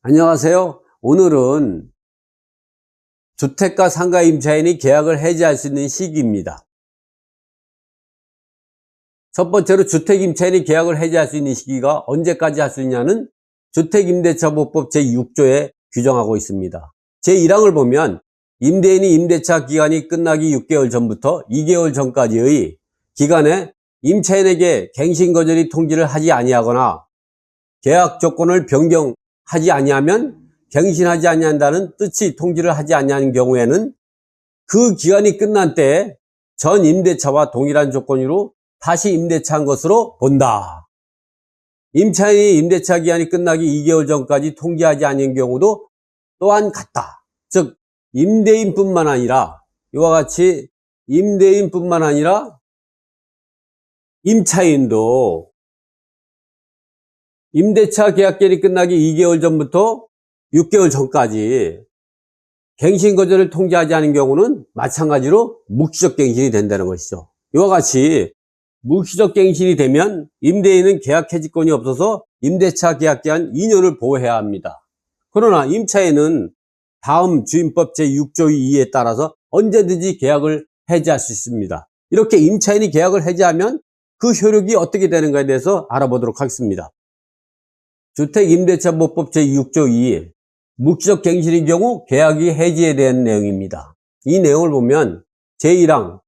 안녕하세요. 오늘은 주택가 상가 임차인이 계약을 해지할 수 있는 시기입니다. 첫 번째로 주택 임차인이 계약을 해지할 수 있는 시기가 언제까지 할 수 있냐는 주택임대차보호법 제6조에 규정하고 있습니다. 제1항을 보면 임대인이 임대차 기간이 끝나기 6개월 전부터 2개월 전까지의 기간에 임차인에게 갱신거절이 통지를 하지 아니하거나 계약 조건을 변경하지 아니하면 갱신하지 아니한다는 뜻이 통지를 하지 아니하는 경우에는 그 기간이 끝난 때에 전 임대차와 동일한 조건으로 다시 임대차한 것으로 본다. 임차인이 임대차 기간이 끝나기 2개월 전까지 통지하지 않은 경우도 또한 같다. 즉 임대인뿐만 아니라 이와 같이 임대인뿐만 아니라 임차인도 임대차 계약기간이 끝나기 2개월 전부터 6개월 전까지 갱신거절을 통지하지 않은 경우는 마찬가지로 묵시적 갱신이 된다는 것이죠. 이와 같이 묵시적 갱신이 되면 임대인은 계약 해지권이 없어서 임대차 계약기간 2년을 보호해야 합니다. 그러나 임차인은 다음 주임법 제6조 2에 따라서 언제든지 계약을 해지할 수 있습니다. 이렇게 임차인이 계약을 해지하면 그 효력이 어떻게 되는가에 대해서 알아보도록 하겠습니다. 주택임대차보호법 제6조 2 묵시적 갱신의 경우 계약이 해지에 대한 내용입니다. 이 내용을 보면 제1항,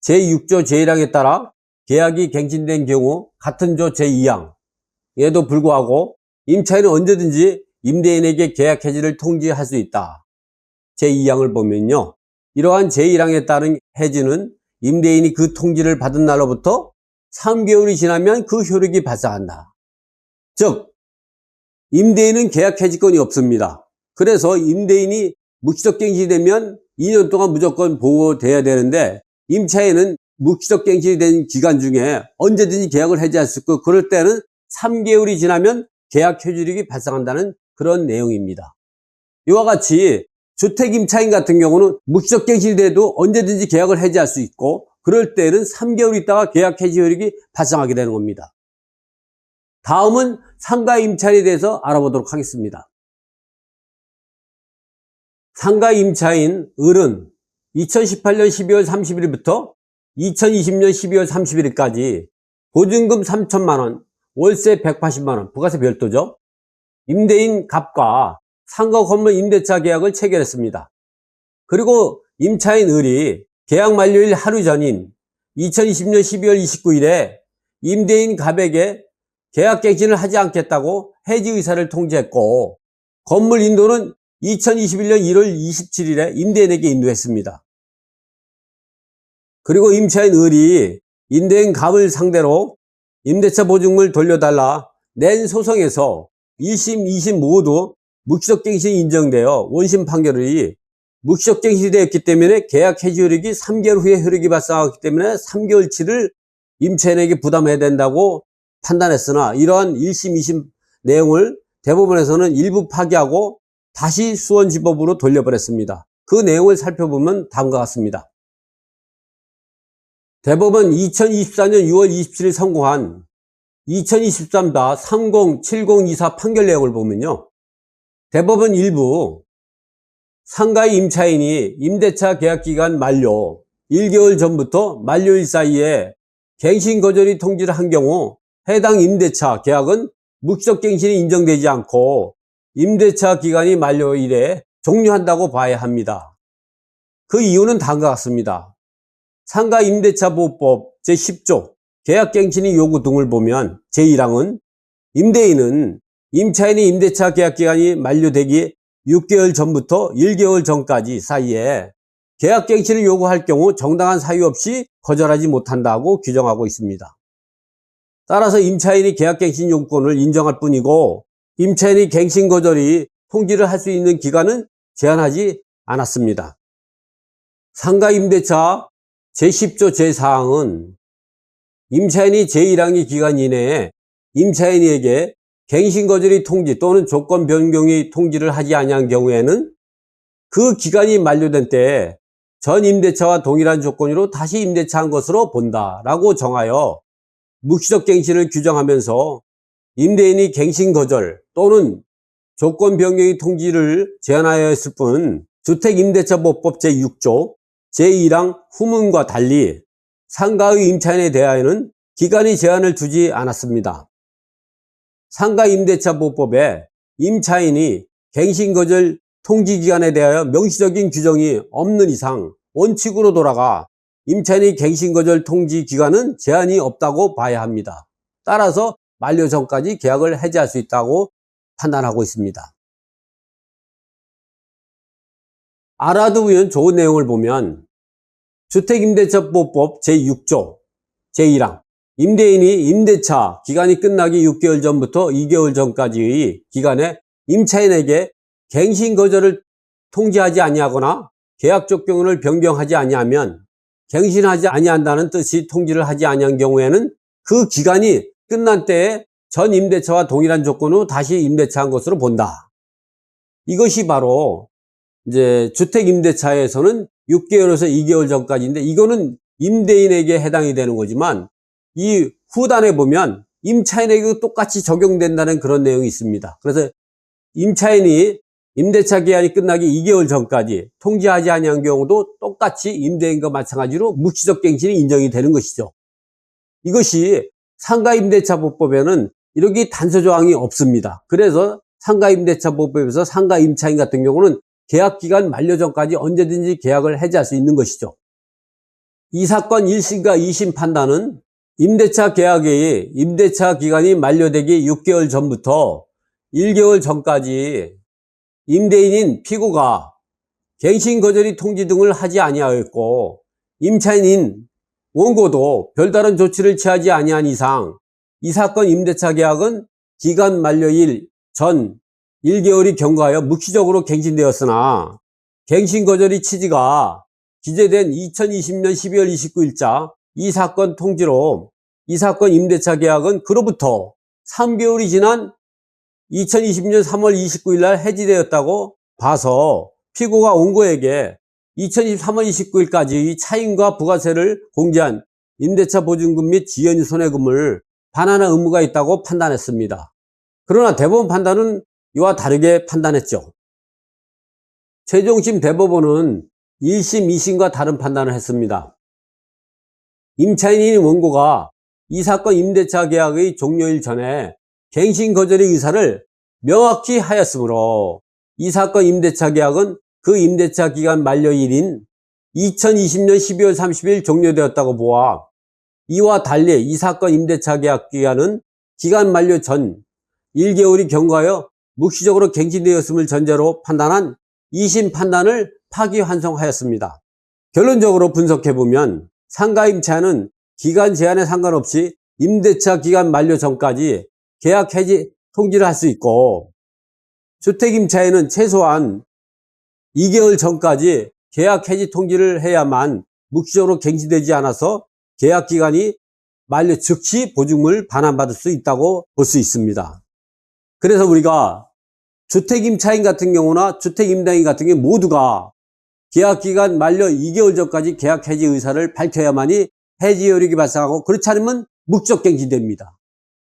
제6조 제1항에 따라 계약이 갱신된 경우 같은 조 제2항에도 불구하고 임차인은 언제든지 임대인에게 계약 해지를 통지할 수 있다. 제2항을 보면요. 이러한 제1항에 따른 해지는 임대인이 그 통지를 받은 날로부터 3개월이 지나면 그 효력이 발생한다. 즉 임대인은 계약 해지권이 없습니다. 그래서 임대인이 묵시적 갱신이 되면 2년 동안 무조건 보호돼야 되는데 임차인은 묵시적 갱신이 된 기간 중에 언제든지 계약을 해지할 수 있고 그럴 때는 3개월이 지나면 계약 해지력이 발생한다는 그런 내용입니다. 이와 같이 주택 임차인 같은 경우는 묵시적 갱신이 돼도 언제든지 계약을 해지할 수 있고 그럴 때는 3개월 있다가 계약 해지 효력이 발생하게 되는 겁니다. 다음은 상가 임차인에 대해서 알아보도록 하겠습니다. 상가 임차인 을은 2018년 12월 30일부터 2020년 12월 31일까지 보증금 3천만원, 월세 180만원, 부가세 별도죠. 임대인 갑과 상가 건물 임대차 계약을 체결했습니다. 그리고 임차인 을이 계약 만료일 하루 전인 2020년 12월 29일에 임대인 갑에게 계약 갱신을 하지 않겠다고 해지 의사를 통지했고 건물 인도는 2021년 1월 27일에 임대인에게 인도했습니다. 그리고 임차인 을이 임대인 갑을 상대로 임대차 보증금을 돌려달라 낸 소송에서 1심, 2심 모두 묵시적 갱신이 인정되어 원심 판결이 묵시적 갱신이 되었기 때문에 계약 해지 효력이 3개월 후에 효력이 발생하기 때문에 3개월치를 임차인에게 부담해야 된다고 판단했으나 이러한 1심, 2심 내용을 대법원에서는 일부 파기하고 다시 수원지법으로 돌려버렸습니다. 그 내용을 살펴보면 다음과 같습니다. 대법원 2024년 6월 27일 선고한 2023-307024 판결 내용을 보면요. 대법원 일부 상가의 임차인이 임대차 계약기간 만료 1개월 전부터 만료일 사이에 갱신거절이 통지를 한 경우 해당 임대차 계약은 묵시적 갱신이 인정되지 않고 임대차 기간이 만료일에 종료한다고 봐야 합니다. 그 이유는 다음과 같습니다. 상가 임대차보호법 제10조 계약갱신의 요구 등을 보면 제1항은 임대인은 임차인이 임대차 계약기간이 만료되기 6개월 전부터 1개월 전까지 사이에 계약갱신을 요구할 경우 정당한 사유 없이 거절하지 못한다고 규정하고 있습니다. 따라서 임차인이 계약갱신 요구권을 인정할 뿐이고 임차인이 갱신 거절이 통지를 할 수 있는 기간은 제한하지 않았습니다. 상가 임대차 제10조 제4항은 임차인이 제1항의 기간 이내에 임차인에게 갱신 거절의 통지 또는 조건 변경의 통지를 하지 아니한 경우에는 그 기간이 만료된 때에 전 임대차와 동일한 조건으로 다시 임대차한 것으로 본다라고 정하여 묵시적 갱신을 규정하면서 임대인이 갱신 거절 또는 조건 변경의 통지를 제한하였을 뿐 주택임대차보법 제6조 제1항 후문과 달리 상가의 임차인에 대하여는 기간의 제한을 두지 않았습니다. 상가임대차보법에 임차인이 갱신거절 통지기간에 대하여 명시적인 규정이 없는 이상 원칙으로 돌아가 임차인의 갱신거절 통지기간은 제한이 없다고 봐야 합니다. 따라서 만료 전까지 계약을 해지할 수 있다고 판단하고 있습니다. 알아두면 좋은 내용을 보면 주택임대차보법 제6조 제1항 임대인이 임대차 기간이 끝나기 6개월 전부터 2개월 전까지의 기간에 임차인에게 갱신거절을 통지하지 아니하거나 계약적 경우를 변경하지 아니하면 갱신하지 아니한다는 뜻이 통지를 하지 아니한 경우에는 그 기간이 끝난 때에 전 임대차와 동일한 조건으로 다시 임대차한 것으로 본다. 이것이 바로 이제 주택임대차에서는 6개월에서 2개월 전까지인데 이거는 임대인에게 해당이 되는 거지만 이 후단에 보면 임차인에게도 똑같이 적용된다는 그런 내용이 있습니다. 그래서 임차인이 임대차 기한이 끝나기 2개월 전까지 통지하지 아니한 경우도 똑같이 임대인과 마찬가지로 묵시적 갱신이 인정이 되는 것이죠. 이것이 상가임대차보법에는 이렇게 단서조항이 없습니다. 그래서 상가임대차보법에서 상가임차인 같은 경우는 계약기간 만료 전까지 언제든지 계약을 해지할 수 있는 것이죠. 이 사건 1심과 2심 판단은 임대차 계약의 임대차 기간이 만료되기 6개월 전부터 1개월 전까지 임대인인 피고가 갱신거절의 통지 등을 하지 아니하였고 임차인인 원고도 별다른 조치를 취하지 아니한 이상 이 사건 임대차 계약은 기간 만료일 전 1개월이 경과하여 묵시적으로 갱신되었으나 갱신거절의 취지가 기재된 2020년 12월 29일자 이 사건 통지로 이 사건 임대차 계약은 그로부터 3개월이 지난 2020년 3월 29일 날 해지되었다고 봐서 피고가 원고에게 2023년 29일까지 차임과 부가세를 공제한 임대차 보증금 및 지연이 손해금을 반환할 의무가 있다고 판단했습니다. 그러나 대법원 판단은 이와 다르게 판단했죠. 최종심 대법원은 1심, 2심과 다른 판단을 했습니다. 임차인인 원고가 이 사건 임대차 계약의 종료일 전에 갱신거절의 의사를 명확히 하였으므로 이 사건 임대차 계약은 그 임대차 기간 만료일인 2020년 12월 30일 종료되었다고 보아 이와 달리 이 사건 임대차 계약 기간은 기간 만료 전 1개월이 경과하여 묵시적으로 갱신되었음을 전제로 판단한 2심 판단을 파기환송하였습니다. 결론적으로 분석해보면 상가임차인은 기간 제한에 상관없이 임대차 기간 만료 전까지 계약 해지 통지를 할 수 있고 주택임차인은 최소한 2개월 전까지 계약 해지 통지를 해야만 묵시적으로 갱신되지 않아서 계약 기간이 만료 즉시 보증금을 반환받을 수 있다고 볼 수 있습니다. 그래서 우리가 주택임차인 같은 경우나 주택임대인 같은 경우 모두가 계약기간 만료 2개월 전까지 계약 해지 의사를 밝혀야만이 해지 여력이 발생하고 그렇지 않으면 묵시적 갱신됩니다.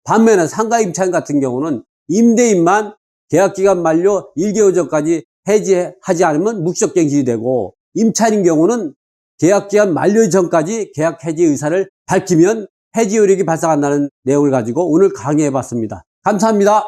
반면에 상가임차인 같은 경우는 임대인만 계약기간 만료 1개월 전까지 해지하지 않으면 묵시적 갱신이 되고 임차인인 경우는 계약기간 만료 전까지 계약 해지 의사를 밝히면 해지 여력이 발생한다는 내용을 가지고 오늘 강의해 봤습니다. 감사합니다.